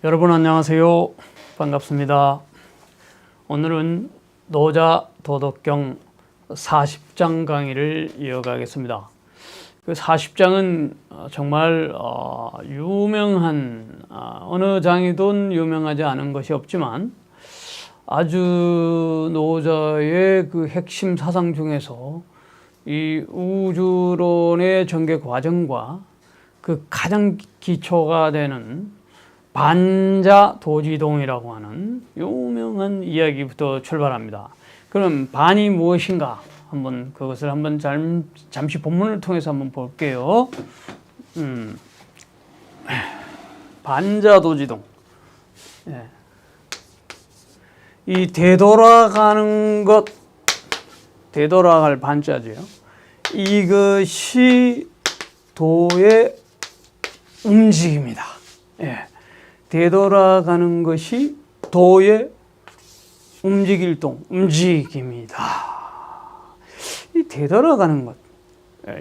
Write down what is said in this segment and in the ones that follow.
여러분 안녕하세요. 반갑습니다. 오늘은 노자 도덕경 40장 강의를 이어가겠습니다. 그 40장은 정말 유명한 어느 장이든 유명하지 않은 것이 없지만 아주 노자의 그 핵심 사상 중에서 이 우주론의 전개 과정과 그 가장 기초가 되는 반자도지동이라고 하는 유명한 이야기부터 출발합니다. 그럼 반이 무엇인가? 그것을 한번 잠시 본문을 통해서 한번 볼게요. 반자도지동. 예. 이 되돌아가는 것, 되돌아갈 반자죠. 이것이 도의 움직임이다. 예. 되돌아가는 것이 도의 움직일 동, 움직임이다. 이 되돌아가는 것,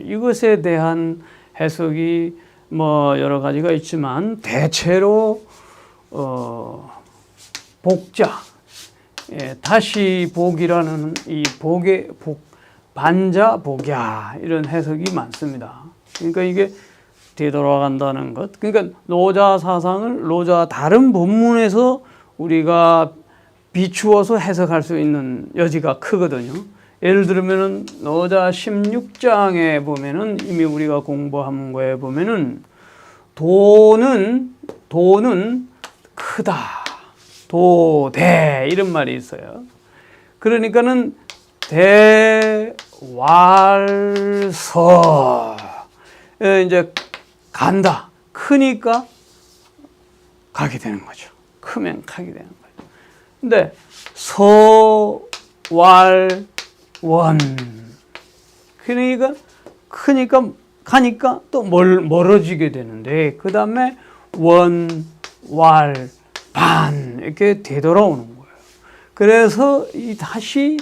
이것에 대한 해석이 여러 가지가 있지만 대체로 복자, 다시 복이라는 이 복의 반자 복야 이런 해석이 많습니다. 그러니까 이게 되돌아간다는 것. 그러니까 노자 사상을 다른 본문에서 우리가 비추어서 해석할 수 있는 여지가 크거든요. 예를 들면은 노자 16장에 보면은 이미 우리가 공부한 거에 보면은 도는 크다. 도대 이런 말이 있어요. 그러니까는 대왈서 이제 간다. 크니까 가게 되는 거죠. 크면 가게 되는 거죠. 근데 서왈원 그러니까 크니까 가니까 또 멀어지게 되는데 그 다음에 원, 왈, 반 이렇게 되돌아오는 거예요. 그래서 이 다시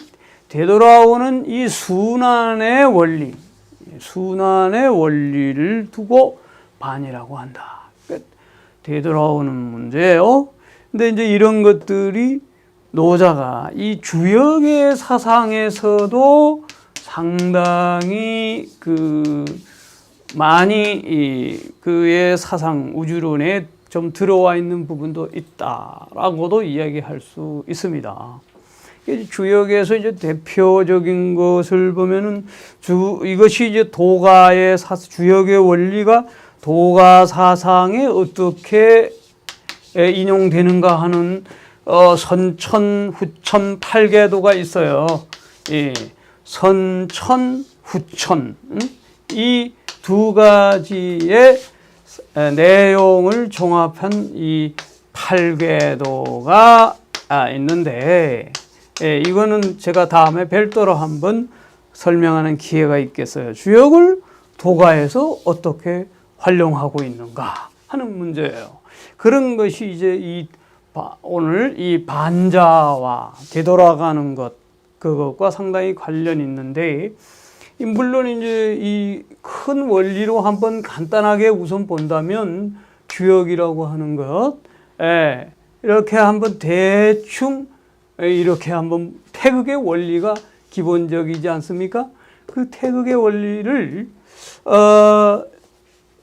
되돌아오는 이 순환의 원리를 두고 반이라고 한다. 되돌아오는 문제예요. 근데 이제 이런 것들이 노자가 이 주역의 사상에서도 상당히 많이 그의 사상 우주론에 좀 들어와 있는 부분도 있다라고도 이야기할 수 있습니다. 주역에서 이제 대표적인 것을 보면은 이것이 이제 도가의 주역의 원리가 도가 사상에 어떻게 인용되는가 하는 선천, 후천, 팔계도가 있어요. 예. 선천, 후천 이 두 가지의 내용을 종합한 이 팔계도가 있는데 이거는 제가 다음에 별도로 한번 설명하는 기회가 있겠어요. 주역을 도가에서 어떻게 활용하고 있는가 하는 문제예요. 그런 것이 이제 오늘 이 반자와 되돌아가는 것, 그것과 상당히 관련이 있는데, 물론 이제 이 큰 원리로 한번 간단하게 우선 본다면 주역이라고 하는 것, 이렇게 한번 대충 이렇게 한번 태극의 원리가 기본적이지 않습니까? 그 태극의 원리를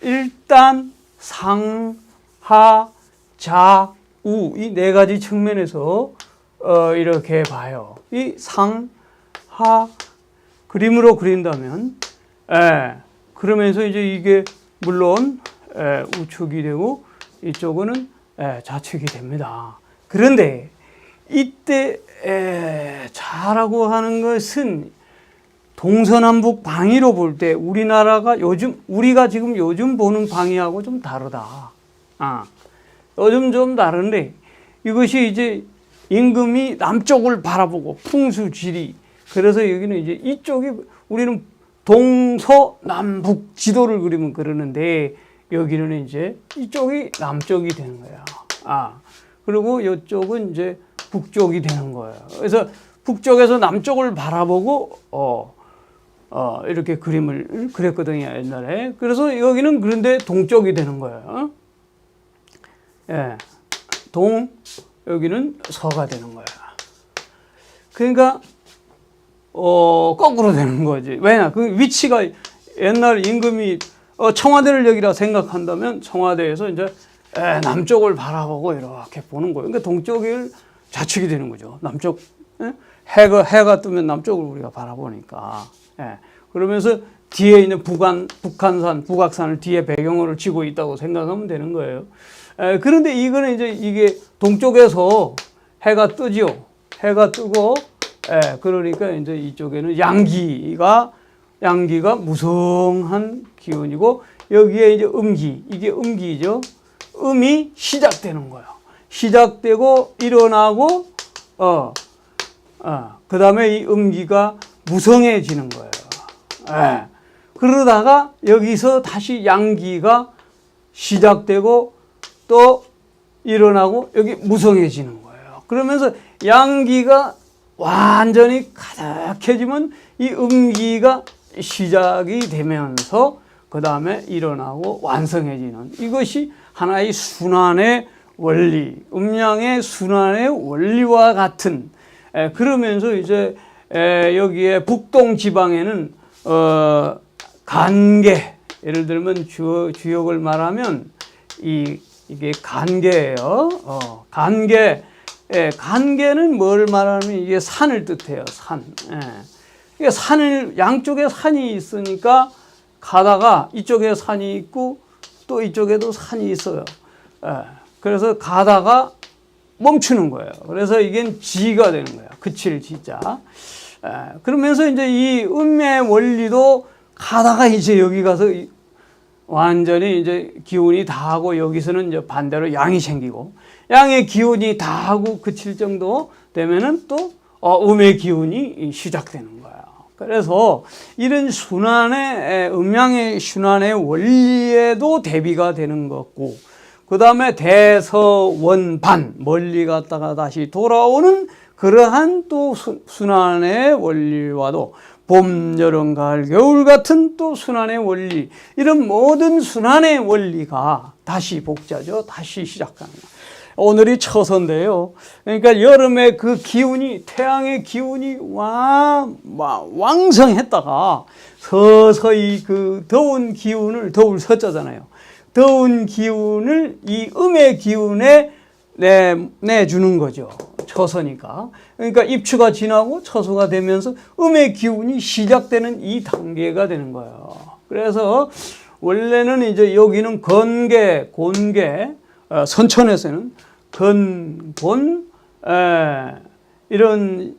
일단 상, 하, 자, 우 이 네 가지 측면에서 이렇게 봐요. 이 상, 하 그림으로 그린다면 그러면서 이제 이게 물론 우측이 되고 이쪽은 좌측이 됩니다. 그런데 이때 자라고 하는 것은 동서남북 방위로 볼 때 우리나라가 우리가 지금 요즘 보는 방위하고 좀 다르다. 요즘 좀 다른데 이것이 이제 임금이 남쪽을 바라보고 풍수지리 그래서 여기는 이제 이쪽이 우리는 동서남북 지도를 그리면 그러는데 여기는 이제 이쪽이 남쪽이 되는 거야. 그리고 이쪽은 이제 북쪽이 되는 거예요. 그래서 북쪽에서 남쪽을 바라보고 이렇게 그림을 그렸거든요, 옛날에. 그래서 여기는 그런데 동쪽이 되는 거예요. 예. 동, 여기는 서가 되는 거야. 그러니까 거꾸로 되는 거지. 왜냐? 그 위치가 옛날 임금이 청와대를 여기라 생각한다면 청와대에서 이제 남쪽을 바라보고 이렇게 보는 거예요. 그러니까 동쪽을 좌측이 되는 거죠. 남쪽, 해가 뜨면 남쪽을 우리가 바라보니까. 그러면서 뒤에 있는 북한산, 북악산을 뒤에 배경으로 지고 있다고 생각하면 되는 거예요. 그런데 이거는 이제 이게 동쪽에서 해가 뜨지요. 해가 뜨고, 그러니까 이제 이쪽에는 양기가 무성한 기운이고, 여기에 이제 이게 음기죠. 음이 시작되는 거예요. 시작되고 일어나고, 그 다음에 이 음기가 무성해지는 거예요. 그러다가 여기서 다시 양기가 시작되고 또 일어나고 여기 무성해지는 거예요. 그러면서 양기가 완전히 가득해지면 이 음기가 시작이 되면서 그 다음에 일어나고 완성해지는 이것이 하나의 순환의 원리, 음양의 순환의 원리와 같은 그러면서 이제 여기에 북동 지방에는 간계, 예를 들면 주역을 말하면 이게 간계예요. 간계는 뭘 말하면 이게 산을 뜻해요. 산. 그러니까 양쪽에 산이 있으니까 가다가 이쪽에 산이 있고 또 이쪽에도 산이 있어요. 그래서 가다가 멈추는 거예요. 그래서 이게 지가 되는 거예요. 그칠 지자. 그러면서 이제 이 음의 원리도 가다가 이제 여기 가서 완전히 이제 기운이 다하고 여기서는 이제 반대로 양이 생기고 양의 기운이 다하고 그칠 정도 되면은 또 음의 기운이 시작되는 거예요. 그래서 이런 순환의 음양의 순환의 원리에도 대비가 되는 거고 그 다음에 대서원반 멀리 갔다가 다시 돌아오는 그러한 또 순환의 원리와도 봄, 여름, 가을, 겨울 같은 또 순환의 원리 이런 모든 순환의 원리가 다시 복자죠. 다시 시작하는 거예요. 오늘이 처서인데요. 그러니까 여름에 그 기운이 태양의 기운이 왕성했다가 서서히 그 더운 기운을 더울 서자잖아요. 더운 기운을 이 음의 기운에 내주는 거죠. 처서니까. 그러니까 입추가 지나고 처서가 되면서 음의 기운이 시작되는 이 단계가 되는 거예요. 그래서 원래는 이제 여기는 건계, 곤계, 선천에서는 건, 곤, 이런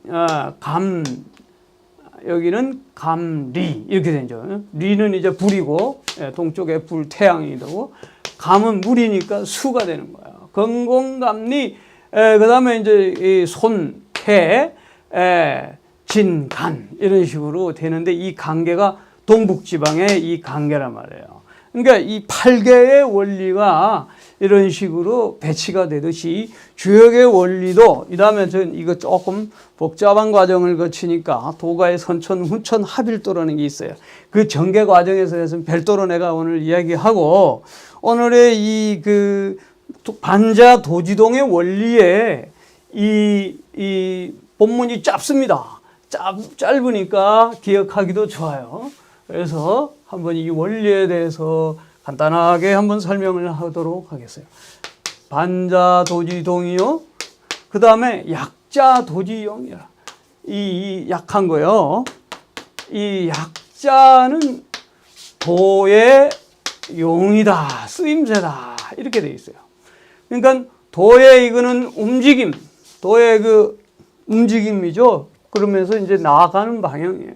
여기는 감리 이렇게 되죠. 리는 이제 불이고 동쪽에 불 태양이 되고 감은 물이니까 수가 되는 거예요. 건공감리 그 다음에 이제 이 손, 태, 진, 간 이런 식으로 되는데 이 관계가 동북지방의 이 관계란 말이에요. 그러니까 이 8개의 원리가 이런 식으로 배치가 되듯이 주역의 원리도 이 다음에 전 이거 조금 복잡한 과정을 거치니까 도가의 선천, 훈천, 합일도라는 게 있어요. 그 전개 과정에서 해서 별도로 내가 오늘 이야기하고 오늘의 이 반자 도지동의 원리에 이 본문이 짧습니다. 짧으니까 기억하기도 좋아요. 그래서 한번 이 원리에 대해서 간단하게 한번 설명을 하도록 하겠어요. 반자 도지동이요. 그 다음에 약자 도지용이라. 이 약한 거요. 이 약자는 도의 용이다, 쓰임새다 이렇게 돼 있어요. 그러니까 도의 이거는 움직임, 도의 그 움직임이죠. 그러면서 이제 나아가는 방향이에요.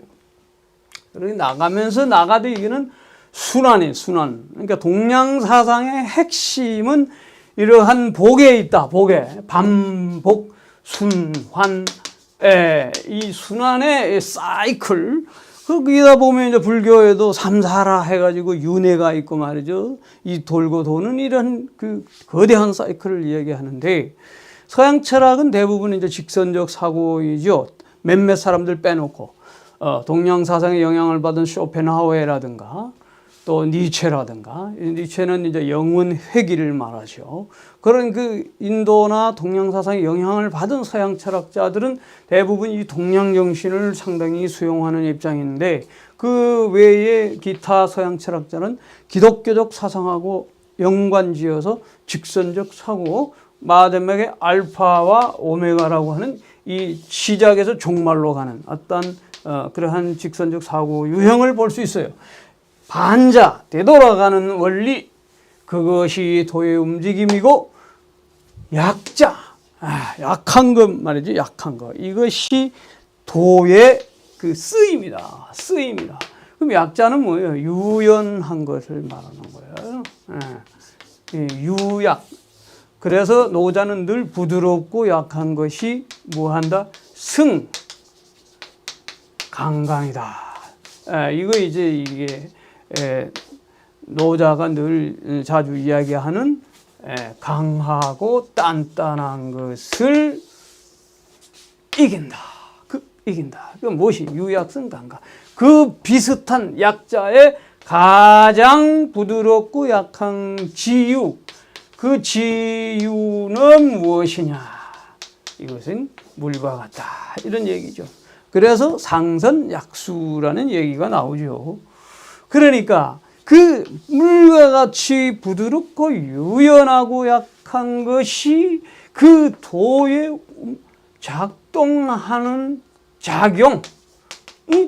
그렇게 나가면서 나가되 이거는 순환이에요, 순환. 그러니까 동양사상의 핵심은 이러한 복에 있다, 복에. 반복, 순환, 이 순환의 사이클. 거기다 보면 이제 불교에도 삼사라 해가지고 윤회가 있고 말이죠. 이 돌고 도는 이런 그 거대한 사이클을 이야기하는데 서양 철학은 대부분 이제 직선적 사고이죠. 몇몇 사람들 빼놓고 동양 사상의 영향을 받은 쇼펜하우에라든가 또 니체라든가, 니체는 이제 영혼 회귀를 말하죠. 그런 그 인도나 동양 사상의 영향을 받은 서양 철학자들은 대부분 이 동양 정신을 상당히 수용하는 입장인데, 그 외에 기타 서양 철학자는 기독교적 사상하고 연관지어서 직선적 사고, 마지막에 알파와 오메가라고 하는 이 시작에서 종말로 가는 어떤 그러한 직선적 사고 유형을 볼 수 있어요. 반자, 되돌아가는 원리, 그것이 도의 움직임이고, 약자, 약한 것 말이죠. 약한 것. 이것이 도의 그 쓰임이다. 쓰임이다. 그럼 약자는 뭐예요? 유연한 것을 말하는 거예요. 유약. 그래서 노자는 늘 부드럽고 약한 것이 뭐한다? 강강이다. 이거 이제 이게 노자가 늘 자주 이야기하는 강하고 단단한 것을 이긴다. 이긴다. 그 무엇이? 유약성 강강. 그 비슷한 약자의 가장 부드럽고 약한 지유. 그 지유는 무엇이냐? 이것은 물과 같다. 이런 얘기죠. 그래서 상선약수라는 얘기가 나오죠. 그러니까 그 물과 같이 부드럽고 유연하고 약한 것이 그 도에 작동하는 작용이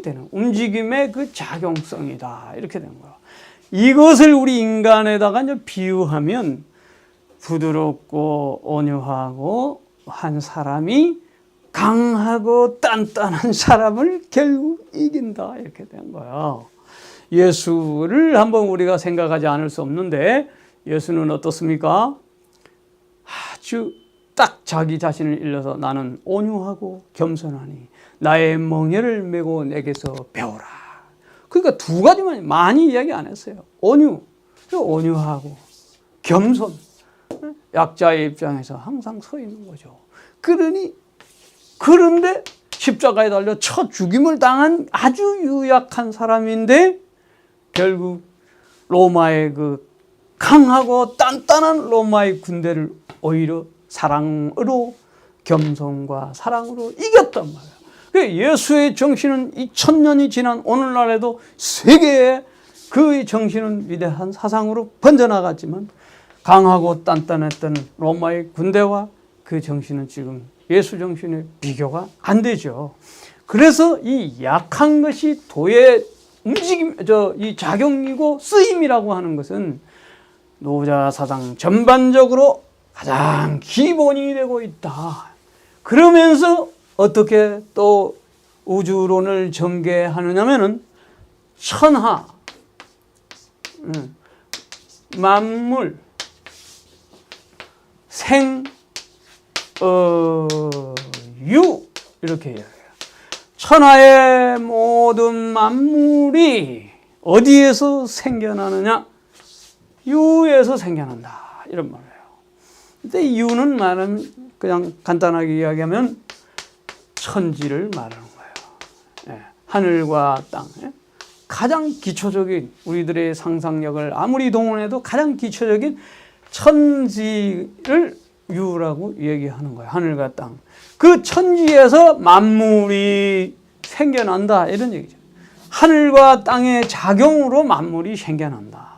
되는, 움직임의 그 작용성이다. 이렇게 된 거야. 이것을 우리 인간에다가 이제 비유하면 부드럽고 온유하고 한 사람이 강하고 단단한 사람을 결국 이긴다. 이렇게 된 거예요. 예수를 한번 우리가 생각하지 않을 수 없는데, 예수는 어떻습니까? 아주 딱 자기 자신을 일러서 나는 온유하고 겸손하니 나의 멍에를 메고 내게서 배우라. 그러니까 두 가지만, 많이 이야기 안 했어요. 온유하고 겸손. 약자의 입장에서 항상 서 있는 거죠. 그런데 십자가에 달려 첫 죽임을 당한 아주 유약한 사람인데, 결국 로마의 그 강하고 단단한 로마의 군대를 오히려 사랑으로, 겸손과 사랑으로 이겼단 말이에요. 예수의 정신은 2000년이 지난 오늘날에도 세계에 그 정신은 위대한 사상으로 번져나갔지만, 강하고 단단했던 로마의 군대와 그 정신은 지금 예수 정신의 비교가 안 되죠. 그래서 이 약한 것이 도의 움직임, 이 작용이고 쓰임이라고 하는 것은 노자 사상 전반적으로 가장 기본이 되고 있다. 그러면서 어떻게 또 우주론을 전개하느냐면은 천하, 만물, 생, 유 이렇게 해요. 천하의 모든 만물이 어디에서 생겨나느냐? 유에서 생겨난다. 이런 말이에요. 근데 유는 말은 그냥 간단하게 이야기하면 천지를 말하는 거예요. 하늘과 땅. 가장 기초적인, 우리들의 상상력을 아무리 동원해도 가장 기초적인 천지를 유라고 얘기하는 거예요. 하늘과 땅. 그 천지에서 만물이 생겨난다. 이런 얘기죠. 하늘과 땅의 작용으로 만물이 생겨난다.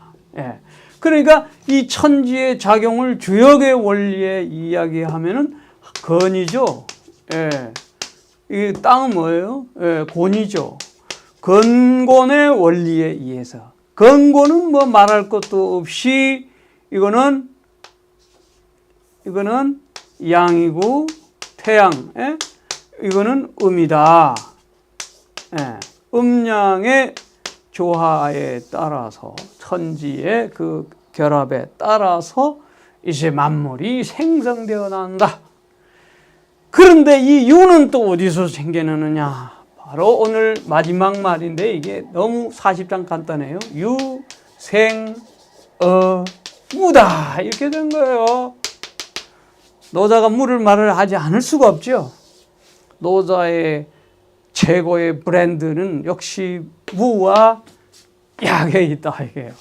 그러니까 이 천지의 작용을 주역의 원리에 이야기하면은 건이죠. 이 땅은 뭐예요? 곤이죠. 건곤의 원리에 의해서. 건곤은 뭐 말할 것도 없이 이거는 양이고 태양, 이거는 음이다. 음양의 조화에 따라서, 천지의 그 결합에 따라서 이제 만물이 생성되어 난다. 그런데 이 유는 또 어디서 생겨나느냐? 바로 오늘 마지막 말인데, 이게 너무 40장 간단해요. 유, 생, 무다. 이렇게 된 거예요. 노자가 무를 말을 하지 않을 수가 없죠. 노자의 최고의 브랜드는 역시 무와 약에 있다 이게요.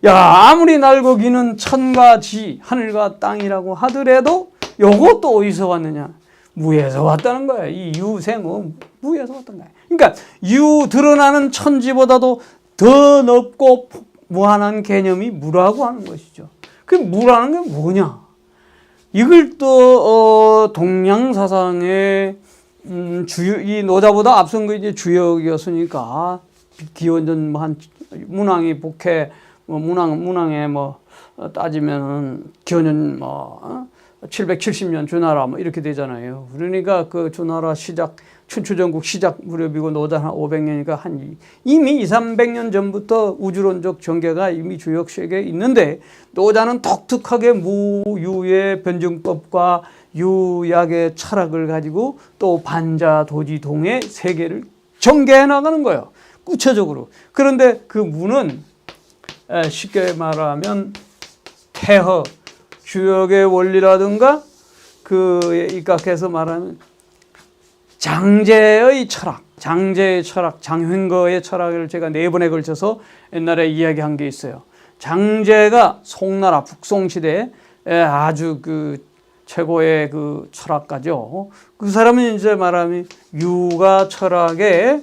야, 아무리 날고 기는 천과 지, 하늘과 땅이라고 하더라도 요것도 어디서 왔느냐? 무에서 왔다는 거야. 이 유생은 무에서 왔던 거야. 그러니까 드러나는 천지보다도 더 넓고 무한한 개념이 무라고 하는 것이죠. 그 무라는 게 뭐냐? 이걸 또 동양사상의 이 노자보다 앞선 거 이제 주역이었으니까 기원전 한 문왕이 복해 문왕에 따지면은 기원전 770년 주나라 이렇게 되잖아요. 그러니까 그 주나라 시작 춘추전국 시작 무렵이고 노자 한 500년이니까 이미 200~300년 전부터 우주론적 전개가 이미 주역 세계에 있는데 노자는 독특하게 무유의 변증법과 유약의 철학을 가지고 또 반자도지동의 세계를 전개해 나가는 거예요. 구체적으로. 그런데 그 무는 쉽게 말하면 태허, 주역의 원리라든가 그 입각해서 말하면 장제의 철학, 장횡거의 철학을 제가 4번에 걸쳐서 옛날에 이야기한 게 있어요. 장제가 송나라 북송시대에 아주 그 최고의 그 철학가죠. 그 사람은 이제 말하면 유가 철학의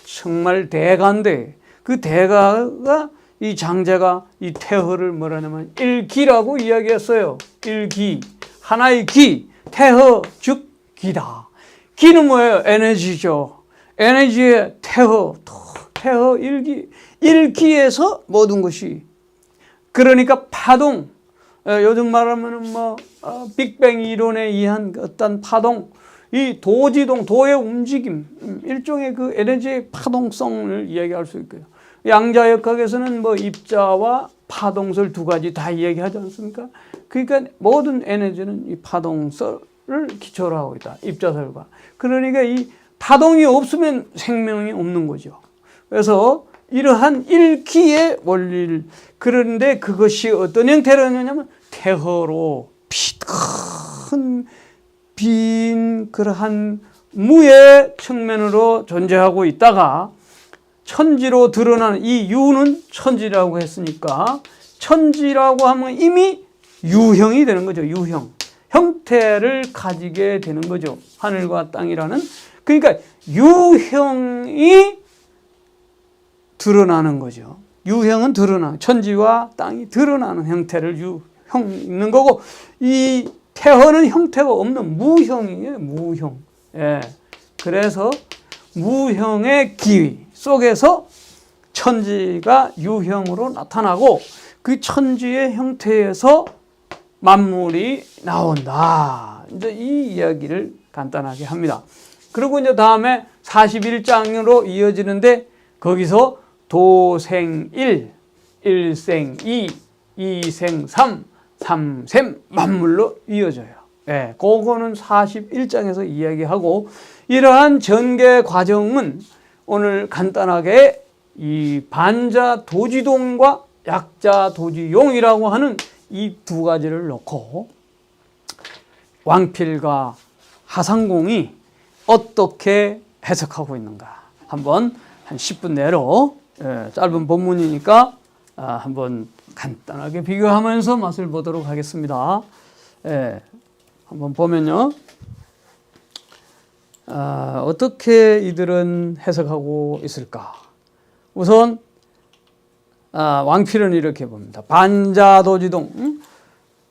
정말 대가인데 그 대가가 이 장제가 이 태허를 뭐라냐면 일기라고 이야기했어요. 일기, 하나의 기, 태허 즉 기다. 기는 뭐예요? 에너지죠. 에너지의 태허, 일기. 일기에서 모든 것이. 그러니까 파동, 요즘 말하면은 빅뱅 이론에 의한 어떤 파동, 이 도지동, 도의 움직임, 일종의 그 에너지의 파동성을 이야기할 수 있고요. 양자역학에서는 입자와 파동설 두 가지 다 이야기하지 않습니까? 그러니까 모든 에너지는 이 파동설을 기초로 하고 있다. 입자설과. 그러니까 이 파동이 없으면 생명이 없는 거죠. 그래서 이러한 일기의 원리를, 그런데 그것이 어떤 형태로 하냐면 태허로 큰 빈 그러한 무의 측면으로 존재하고 있다가 천지로 드러나는 이 유는 천지라고 했으니까 천지라고 하면 이미 유형이 되는 거죠. 유형. 형태를 가지게 되는 거죠. 하늘과 땅이라는. 그러니까 유형이 드러나는 거죠. 유형은 천지와 땅이 드러나는 형태를 유형 있는 거고, 이 태허는 형태가 없는 무형이에요. 무형. 예. 그래서 무형의 기위 속에서 천지가 유형으로 나타나고 그 천지의 형태에서 만물이 나온다. 이제 이 이야기를 간단하게 합니다. 그리고 이제 다음에 41장으로 이어지는데 거기서 도생일, 일생이, 이생삼, 삼샘 만물로 이어져요. 예, 그거는 41장에서 이야기하고, 이러한 전개 과정은 오늘 간단하게 이 반자 도지동과 약자 도지용이라고 하는 이 두 가지를 놓고 왕필과 하상공이 어떻게 해석하고 있는가 한번 한 10분 내로, 짧은 본문이니까 한번 간단하게 비교하면서 맛을 보도록 하겠습니다. 한번 보면요. 어떻게 이들은 해석하고 있을까? 우선 왕필은 이렇게 봅니다. 반자도지동,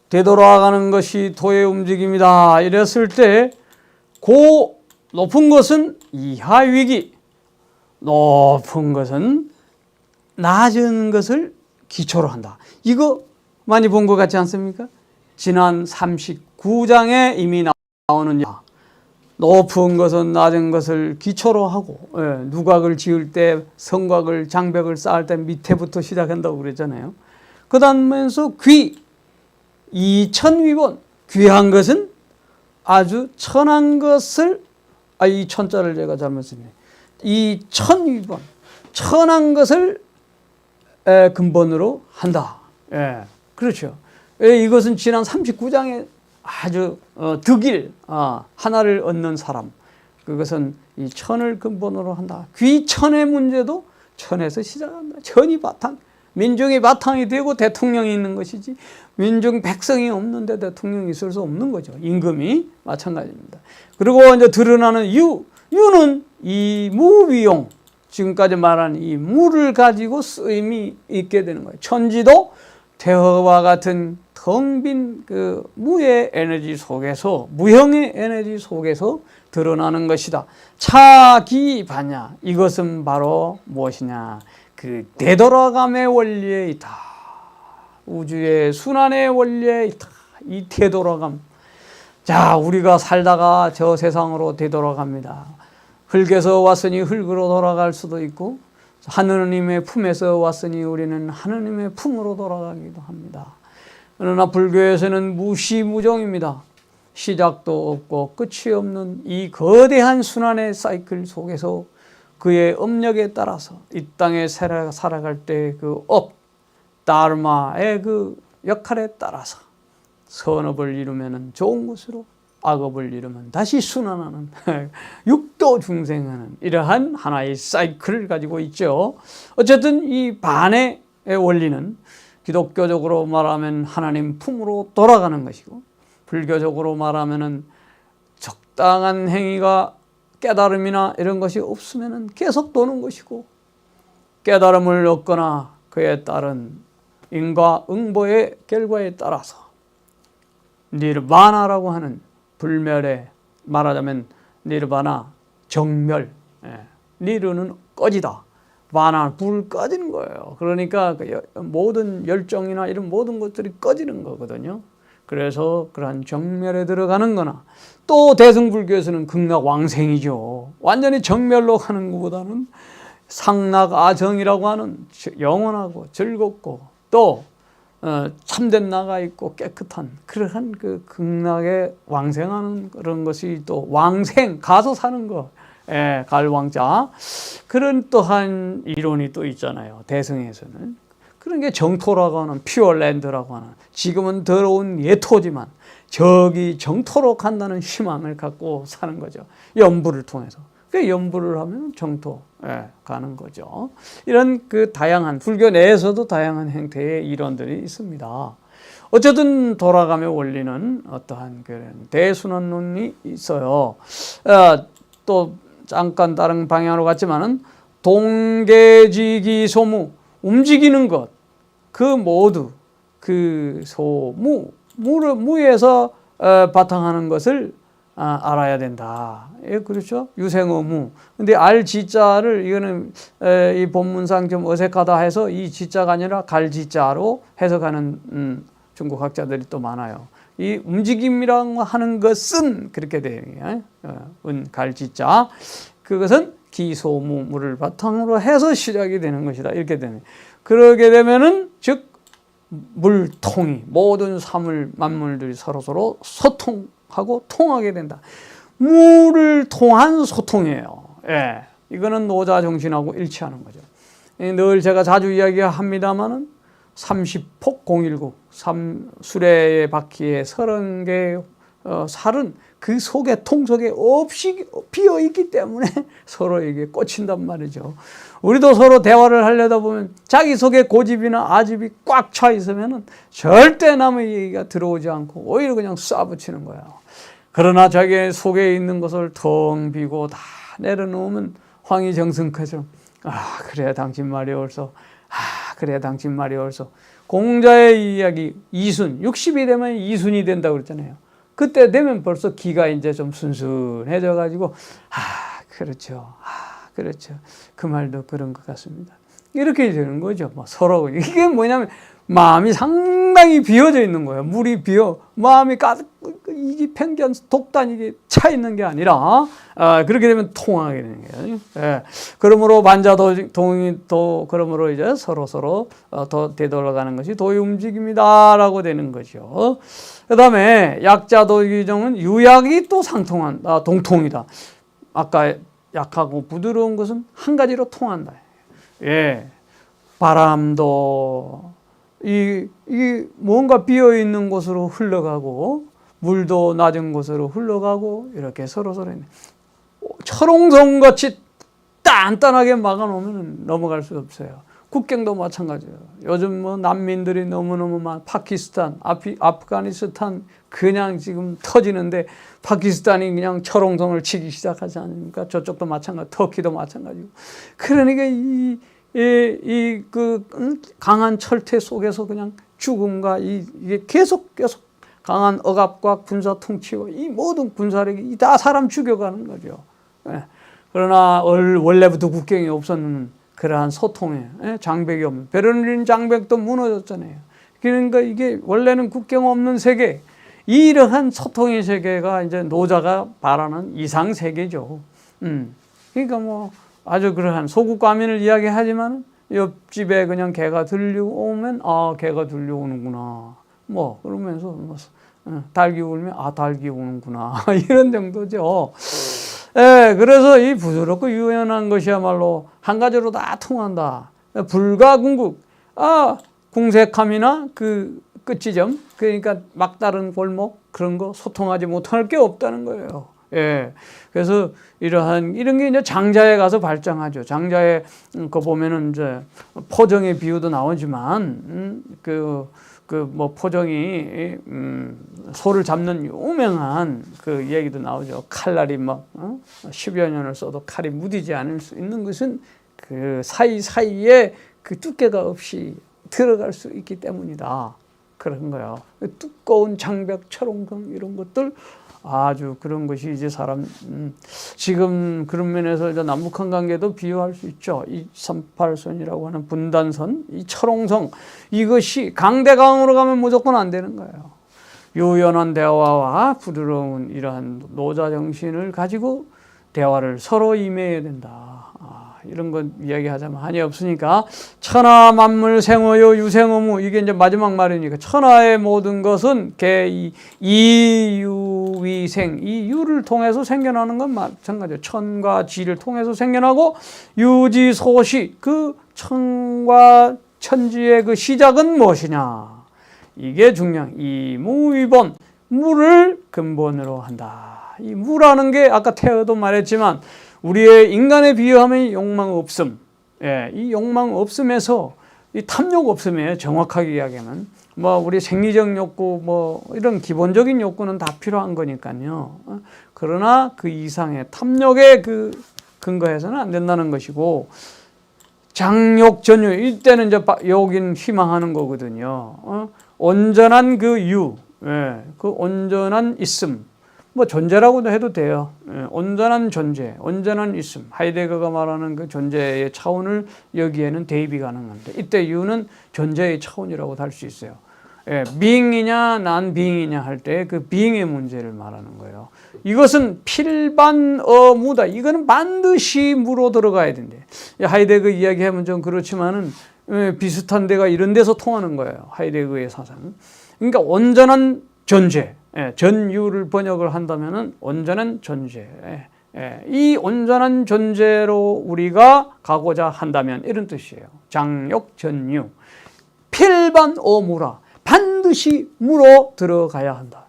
되돌아가는 것이 도의 움직임이다. 이랬을 때 고 높은 것은 이하위기, 높은 것은 낮은 것을 기초로 한다. 이거 많이 본 것 같지 않습니까? 지난 39장에 이미 나오는 높은 것은 낮은 것을 기초로 하고, 누각을 지을 때 성곽을 장벽을 쌓을 때 밑에부터 시작한다고 그랬잖아요. 그 다음에서 귀, 이천위본, 귀한 것은 아주 천한 것을, 이 천자를 제가 잘못 썼네. 이천위본, 천한 것을 근본으로 한다. 그렇죠. 이것은 지난 39장에 아주 득일, 하나를 얻는 사람, 그것은 이 천을 근본으로 한다. 귀천의 문제도 천에서 시작한다. 천이 바탕. 민중이 바탕이 되고 대통령이 있는 것이지 민중 백성이 없는데 대통령이 있을 수 없는 거죠. 임금이 마찬가지입니다. 그리고 이제 드러나는 유는 이 무비용, 지금까지 말한 이 무를 가지고 쓰임이 있게 되는 거예요. 천지도 대허와 같은 텅 빈 그 무의 에너지 속에서, 무형의 에너지 속에서 드러나는 것이다. 차기반야, 이것은 바로 무엇이냐? 그 되돌아감의 원리에 있다. 우주의 순환의 원리에 있다. 이 되돌아감. 자, 우리가 살다가 저 세상으로 되돌아갑니다. 흙에서 왔으니 흙으로 돌아갈 수도 있고, 하느님의 품에서 왔으니 우리는 하느님의 품으로 돌아가기도 합니다. 그러나 불교에서는 무시무정입니다. 시작도 없고 끝이 없는 이 거대한 순환의 사이클 속에서 그의 업력에 따라서 이 땅에 살아갈 때 그 다르마의 그 역할에 따라서 선업을 이루면 좋은 곳으로, 악업을 이루면 다시 순환하는 육도 중생하는 이러한 하나의 사이클을 가지고 있죠. 어쨌든 이 반의 원리는 기독교적으로 말하면 하나님 품으로 돌아가는 것이고, 불교적으로 말하면 적당한 행위가 깨달음이나 이런 것이 없으면 계속 도는 것이고, 깨달음을 얻거나 그에 따른 인과응보의 결과에 따라서 니르바나라고 하는 불멸의, 말하자면 니르바나 정멸, 니르는 꺼지다, 바나 불 꺼지는 거예요. 그러니까 모든 열정이나 이런 모든 것들이 꺼지는 거거든요. 그래서 그러한 정멸에 들어가는 거나, 또 대승불교에서는 극락왕생이죠. 완전히 정멸로 가는 것보다는 상락아정이라고 하는 영원하고 즐겁고 또 참된 나가 있고 깨끗한 그러한 그 극락에 왕생하는 그런 것이 또 왕생, 가서 사는 거, 갈왕자, 그런 또한 이론이 또 있잖아요. 대승에서는 그런 게 정토라고 하는, 퓨어랜드라고 하는, 지금은 더러운 예토지만 저기 정토로 간다는 희망을 갖고 사는 거죠. 연부를 통해서. 그 연부를 하면 정토에 가는 거죠. 이런 그 다양한, 불교 내에서도 다양한 형태의 이론들이 있습니다. 어쨌든 돌아가며 원리는 어떠한 그런 대순환론이 있어요. 또 잠깐 다른 방향으로 갔지만은 동계지기 소무, 움직이는 것, 그 모두 그 무에서 바탕하는 것을 알아야 된다. 예, 그렇죠? 유생어무. 근데 알지자를, 이거는 이 본문상 좀 어색하다 해서 이 지자가 아니라 갈지자로 해석하는 중국 학자들이 또 많아요. 이 움직임이라고 하는 것은 그렇게 돼요. 갈지자. 그것은 기소무를 바탕으로 해서 시작이 되는 것이다. 이렇게 되네. 그러게 되면은 즉 물통이, 모든 사물 만물들이 서로 소통하고 통하게 된다. 물을 통한 소통이에요. 예, 이거는 노자 정신하고 일치하는 거죠. 늘 제가 자주 이야기합니다만은 30폭 019, 수레의 바퀴에 30개의 살은 그 속에, 통 속에 없이 비어 있기 때문에 서로에게 꽂힌단 말이죠. 우리도 서로 대화를 하려다 보면 자기 속에 고집이나 아집이 꽉 차 있으면 절대 남의 얘기가 들어오지 않고 오히려 그냥 쏴붙이는 거예요. 그러나 자기 속에 있는 것을 텅 비고 다 내려놓으면 황희정승처럼, 아, 그래 당신 말이 옳소. 아, 그래 당신 말이 옳소. 공자의 이야기, 이순, 60이 되면 이순이 된다고 그랬잖아요. 그때 되면 벌써 기가 이제 좀 순순해져 가지고, 아, 그렇죠. 아, 그렇죠. 그 말도 그런 것 같습니다. 이렇게 되는 거죠. 뭐 서로. 이게 뭐냐면 마음이 상당히 비어져 있는 거예요. 물이 비어, 마음이 가득, 이게 편견, 독단 이게 차 있는 게 아니라, 그렇게 되면 통하게 되는 거예요. 예. 그러므로 만자동이 또, 그러므로 이제 서로 더 되돌아가는 것이 도의 움직임이다라고 되는 거죠. 그 다음에 약자도기정은 유약이 또 동통이다. 아까 약하고 부드러운 것은 한 가지로 통한다. 예. 바람도 이 뭔가 비어 있는 곳으로 흘러가고, 물도 낮은 곳으로 흘러가고, 이렇게 서로 철옹성같이 단단하게 막아놓으면 넘어갈 수 없어요. 국경도 마찬가지예요. 요즘 뭐 난민들이 너무너무 파키스탄, 아프가니스탄 그냥 지금 터지는데 파키스탄이 그냥 철옹성을 치기 시작하지 않습니까? 저쪽도 마찬가지, 터키도 마찬가지고. 그러니까 강한 철퇴 속에서 그냥 죽음과 이게 계속 강한 억압과 군사 통치와 이 모든 군사력이 다 사람 죽여가는 거죠. 그러나 원래부터 국경이 없었는 그러한 소통의 장벽이 없는 베를린 장벽도 무너졌잖아요. 그러니까 이게 원래는 국경 없는 세계, 이러한 소통의 세계가 이제 노자가 바라는 이상 세계죠. 그러니까 뭐 아주 그러한 소국 과민을 이야기하지만 옆집에 그냥 개가 들려오면 개가 들려오는구나. 뭐 그러면서 뭐 닭이 울면 닭이 오는구나. 이런 정도죠. 그래서 이 부드럽고 유연한 것이야말로 한 가지로 다 통한다. 불가 궁극. 궁색함이나 그 끝지점, 그러니까 막다른 골목 그런 거 소통하지 못할 게 없다는 거예요. 그래서 이런 게 이제 장자에 가서 발전하죠. 장자에 그 보면은 이제 포정의 비유도 나오지만 뭐 포정이 소를 잡는 유명한 그 얘기도 나오죠. 칼날이 막 10여 년을 써도 칼이 무디지 않을 수 있는 것은 그 사이사이에 그 두께가 없이 들어갈 수 있기 때문이다. 그런 거예요. 두꺼운 장벽, 철옹성 이런 것들 아주 그런 것이 이제 지금 그런 면에서 이제 남북한 관계도 비유할 수 있죠. 이 38선이라고 하는 분단선, 이 철옹성, 이것이 강대강으로 가면 무조건 안 되는 거예요. 유연한 대화와 부드러운 이러한 노자 정신을 가지고 대화를 서로 임해야 된다. 이런 건 이야기하자면 한이 없으니까 천하 만물 생어요 유생어무, 이게 이제 마지막 말이니까 천하의 모든 것은 이유위생, 이 유를 통해서 생겨나는 건 마찬가지예요. 천과 지를 통해서 생겨나고 유지소시, 그 천과 천지의 그 시작은 무엇이냐, 이게 중요한 이무위본, 물을 근본으로 한다. 이 무라는 게 아까 태어도 말했지만 우리의 인간에 비유하면 욕망 없음. 이 욕망 없음에서 이 탐욕 없음이에요. 정확하게 이야기하면. 뭐 우리 생리적 욕구 뭐 이런 기본적인 욕구는 다 필요한 거니까요. 그러나 그 이상의 탐욕에 그 근거해서는 안 된다는 것이고, 장욕 전유, 이때는 이제 욕인 희망하는 거거든요. 온전한 그 유, 그 온전한 있음. 뭐 존재라고도 해도 돼요. 온전한 존재, 온전한 있음. 하이데거가 말하는 그 존재의 차원을 여기에는 대입이 가능한데, 이때 유는 존재의 차원이라고도 할 수 있어요. being이냐 난 being이냐 할 때 그 being의 문제를 말하는 거예요. 이것은 필반어무다. 이거는 반드시 무로 들어가야 된대. 하이데거 이야기하면 좀 그렇지만은 비슷한 데가 이런 데서 통하는 거예요. 하이데거의 사상. 그러니까 온전한 존재. 전유를 번역을 한다면은 온전한 존재. 이 온전한 존재로 우리가 가고자 한다면 이런 뜻이에요. 장욕 전유. 필반어무라. 반드시 무로 들어가야 한다.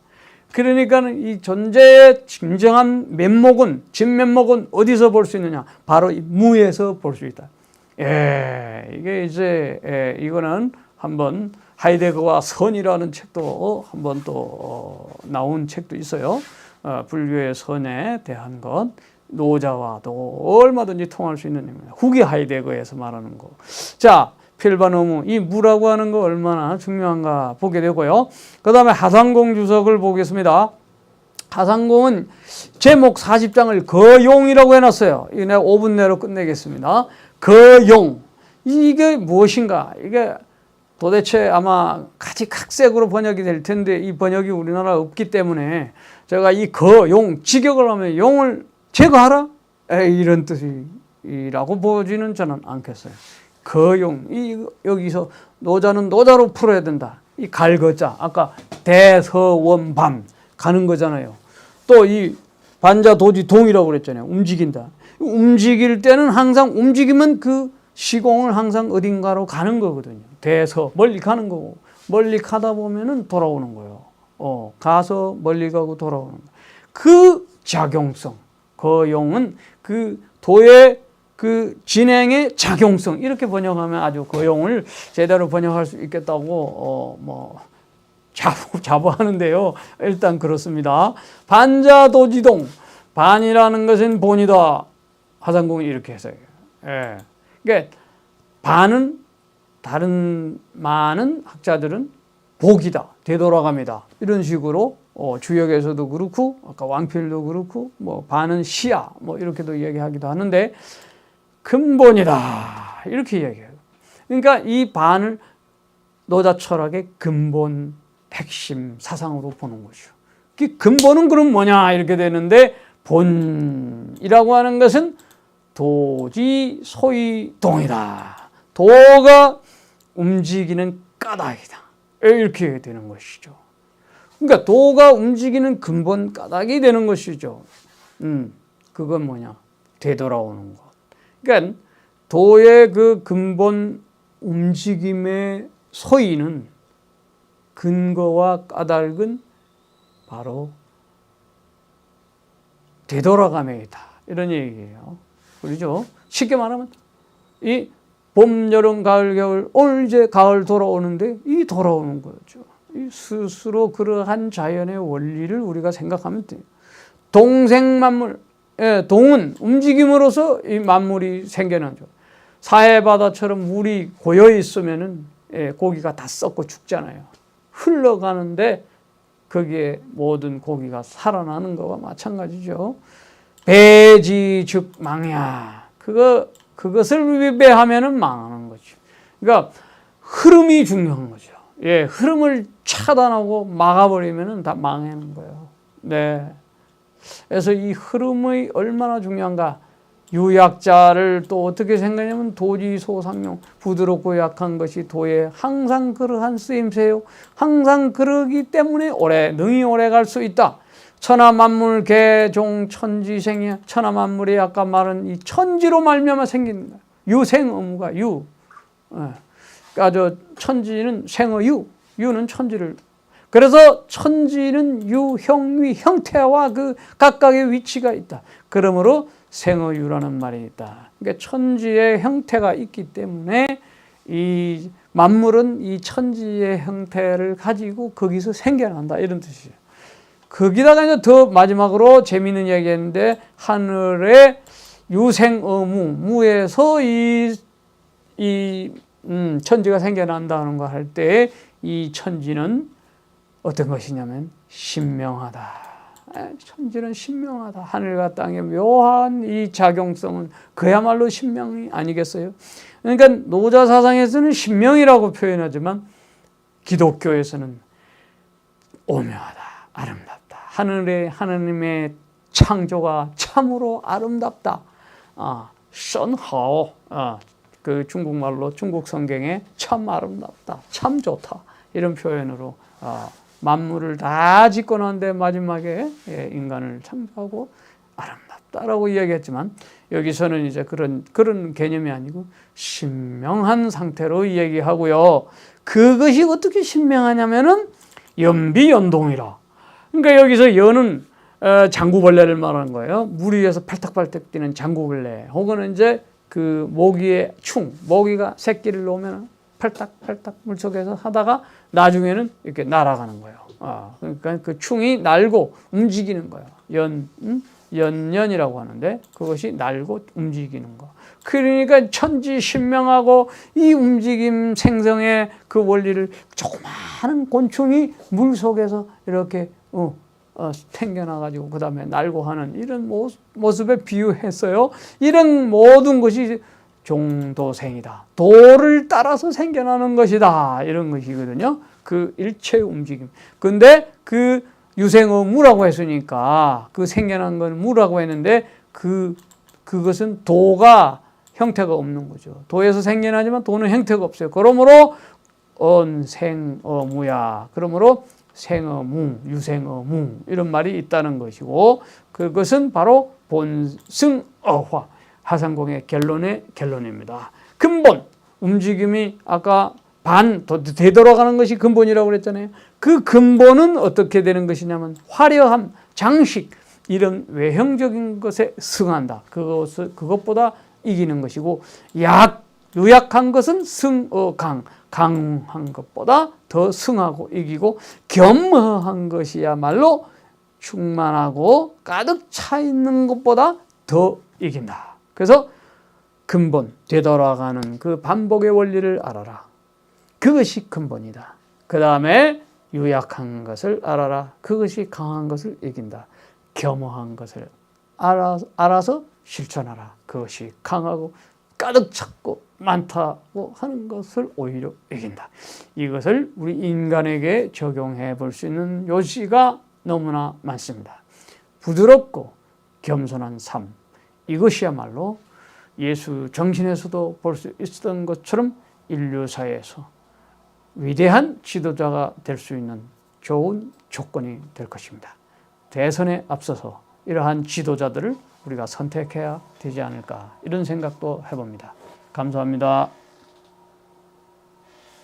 그러니까 이 존재의 진정한 면목은, 진면목은 어디서 볼 수 있느냐? 바로 이 무에서 볼 수 있다. 이게 이제 이거는 한번 하이데거와 선이라는 책도 한번 또 나온 책도 있어요. 불교의 선에 대한 것, 노자와도 얼마든지 통할 수 있는 의미입니다. 후기 하이데거에서 말하는 거. 자, 필반어무, 이 무라고 하는 거 얼마나 중요한가 보게 되고요. 그 다음에 하상공 주석을 보겠습니다. 하상공은 제목 40장을 거용이라고 해놨어요. 이거 내가 5분 내로 끝내겠습니다. 거용, 이게 무엇인가? 이게 도대체 아마 가지각색으로 번역이 될 텐데 이 번역이 우리나라에 없기 때문에 제가 이 거용, 직역을 하면 용을 제거하라? 이런 뜻이라고 보지는 저는 않겠어요. 거용, 여기서 노자는 노자로 풀어야 된다. 이 갈거자, 아까 대서원반 가는 거잖아요. 또 이 반자도지 동이라고 그랬잖아요. 움직인다. 움직일 때는 항상 움직이면 그 시공을 항상 어딘가로 가는 거거든요. 대서 멀리 가는 거고, 멀리 가다 보면은 돌아오는 거예요. 가서 멀리 가고 돌아오는 거. 그 작용성, 거용은 그 도의 그 진행의 작용성 이렇게 번역하면 아주 그 용을 제대로 번역할 수 있겠다고 자부하는데요. 일단 그렇습니다. 반자도지동 반이라는 것은 본이다. 화상공이 이렇게 해석해요. 예. 그러니까 반은 다른 많은 학자들은 복이다, 되돌아갑니다. 이런 식으로 주역에서도 그렇고 아까 왕필도 그렇고 뭐 반은 시야 뭐 이렇게도 이야기하기도 하는데 근본이다 이렇게 이야기해요. 그러니까 이 반을 노자 철학의 근본 핵심 사상으로 보는 거죠. 그 근본은 그럼 뭐냐 이렇게 되는데 본이라고 하는 것은 도지 소위 동이다. 도가 움직이는 까닭이다. 이렇게 되는 것이죠. 그러니까 도가 움직이는 근본 까닭이 되는 것이죠. 그건 뭐냐? 되돌아오는 것. 그러니까 도의 그 근본 움직임의 소위는 근거와 까닭은 바로 되돌아감에 있다. 이런 얘기예요. 그렇죠? 쉽게 말하면 이 봄, 여름, 가을, 겨울, 오늘 이제 가을 돌아오는데 이 돌아오는 거죠. 이 스스로 그러한 자연의 원리를 우리가 생각하면 돼요. 동생만물, 동은 움직임으로서 이 만물이 생겨나죠. 사해바다처럼 물이 고여 있으면은 고기가 다 썩고 죽잖아요. 흘러가는데 거기에 모든 고기가 살아나는 거와 마찬가지죠. 배지즉망야. 그것을 위배하면은 망하는 거죠. 그러니까 흐름이 중요한 거죠. 예, 흐름을 차단하고 막아버리면은 다 망하는 거예요. 네. 그래서 이 흐름이 얼마나 중요한가. 유약자를 또 어떻게 생각하냐면 도지소상용, 부드럽고 약한 것이 도에 항상 그러한 쓰임새요. 항상 그러기 때문에 능히 오래 갈 수 있다. 천하만물 개종 천지생이야. 천하만물이 아까 말한 이 천지로 말미암아 생긴 거야. 유생어무가 유. 그러니까 천지는 생어유. 유는 천지를. 그래서 천지는 유형위 형태와 그 각각의 위치가 있다. 그러므로 생어유라는 말이 있다. 그러니까 천지의 형태가 있기 때문에 이 만물은 이 천지의 형태를 가지고 거기서 생겨난다. 이런 뜻이에요. 거기다가 이제 더 마지막으로 재미있는 이야기했는데 하늘의 유생어무, 무에서 천지가 생겨난다는 거 할 때 이 천지는 어떤 것이냐면 신명하다. 천지는 신명하다. 하늘과 땅의 묘한 이 작용성은 그야말로 신명이 아니겠어요? 그러니까 노자 사상에서는 신명이라고 표현하지만 기독교에서는 오묘하다, 아름답다. 하느님의 창조가 참으로 아름답다. 선하오. 그 중국말로 중국 성경에 참 아름답다, 참 좋다 이런 표현으로 만물을 다 짓고 난데 마지막에 인간을 창조하고 아름답다라고 이야기했지만 여기서는 이제 그런 개념이 아니고 신명한 상태로 얘기하고요. 그것이 어떻게 신명하냐면은 연비연동이라. 그러니까 여기서 연은 장구벌레를 말하는 거예요. 물 위에서 팔딱팔딱 뛰는 장구벌레. 혹은 이제 그 모기의 모기가 새끼를 놓으면 팔딱팔딱 물속에서 하다가 나중에는 이렇게 날아가는 거예요. 그러니까 그 충이 날고 움직이는 거예요. 연년이라고 하는데 그것이 날고 움직이는 거. 그러니까 천지신명하고 이 움직임 생성의 그 원리를 조그마한 곤충이 물 속에서 이렇게 탱겨나가지고 그 다음에 날고 하는 이런 모습에 비유했어요. 이런 모든 것이 종도생이다. 도를 따라서 생겨나는 것이다. 이런 것이거든요. 그 일체의 움직임. 근데 그 유생어 무라고 했으니까 그 생겨난 건 무라고 했는데 그것은 도가 형태가 없는 거죠. 도에서 생겨나지만 도는 형태가 없어요. 그러므로 언생어무야. 그러므로 생어무, 유생어무 이런 말이 있다는 것이고 그것은 바로 본승어화. 하상공의 결론입니다. 근본, 움직임이 아까 되돌아가는 것이 근본이라고 그랬잖아요. 그 근본은 어떻게 되는 것이냐면 화려함, 장식 이런 외형적인 것에 승한다. 그것보다 이기는 것이고, 유약한 것은 강한 것보다 더 승하고 이기고, 겸허한 것이야말로 충만하고 가득 차 있는 것보다 더 이긴다. 그래서 근본, 되돌아가는 그 반복의 원리를 알아라. 그것이 근본이다. 그 다음에 유약한 것을 알아라. 그것이 강한 것을 이긴다. 겸허한 것을 알아서 실천하라. 그것이 강하고 가득 찼고 많다고 하는 것을 오히려 이긴다. 이것을 우리 인간에게 적용해 볼 수 있는 요지가 너무나 많습니다. 부드럽고 겸손한 삶, 이것이야말로 예수 정신에서도 볼 수 있었던 것처럼 인류사에서 위대한 지도자가 될 수 있는 좋은 조건이 될 것입니다. 대선에 앞서서 이러한 지도자들을 우리가 선택해야 되지 않을까, 이런 생각도 해봅니다. 감사합니다.